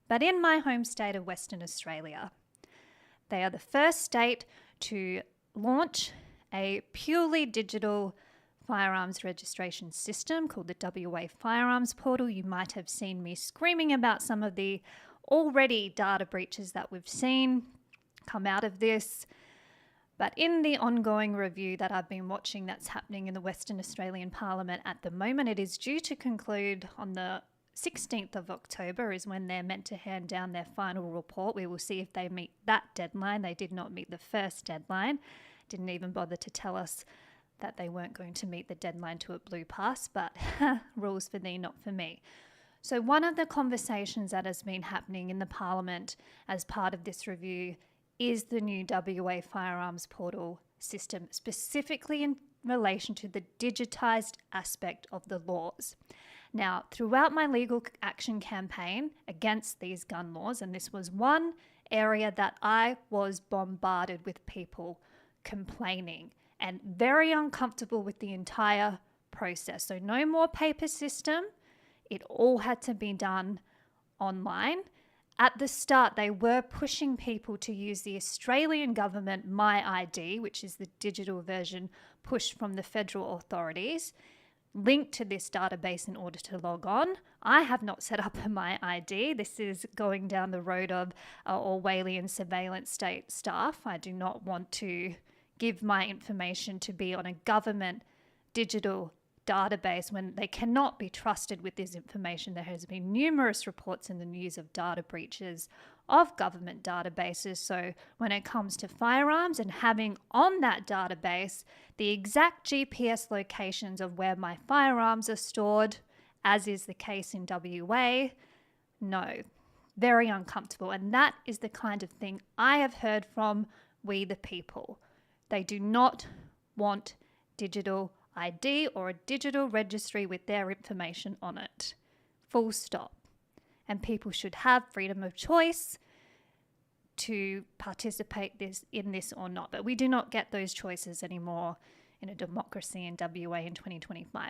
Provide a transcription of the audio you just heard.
but in my home state of Western Australia. They are the first state to launch a purely digital firearms registration system called the WA Firearms Portal. You might have seen me screaming about some of the already data breaches that we've seen come out of this. But in the ongoing review that I've been watching that's happening in the Western Australian Parliament at the moment, it is due to conclude on the 16th of October is when they're meant to hand down their final report. We will see if they meet that deadline. They did not meet the first deadline. Didn't even bother to tell us that they weren't going to meet the deadline to a blue pass, but rules for thee, not for me. So one of the conversations that has been happening in the Parliament as part of this review is the new WA Firearms Portal system, specifically in relation to the digitised aspect of the laws. Now, throughout my legal action campaign against these gun laws, and this was one area that I was bombarded with people complaining and very uncomfortable with the entire process. So no more paper system. It all had to be done online. At the start, they were pushing people to use the Australian government My ID, which is the digital version pushed from the federal authorities, linked to this database in order to log on. I have not set up a My ID. This is going down the road of Orwellian surveillance state staff. I do not want to give my information to be on a government digital database when they cannot be trusted with this information. There has been numerous reports in the news of data breaches of government databases. So when it comes to firearms and having on that database the exact GPS locations of where my firearms are stored, as is the case in WA, no, very uncomfortable. And that is the kind of thing I have heard from we the people. They do not want digital ID or a digital registry with their information on it. Full stop. And people should have freedom of choice to participate in this or not. But we do not get those choices anymore in a democracy in WA in 2025.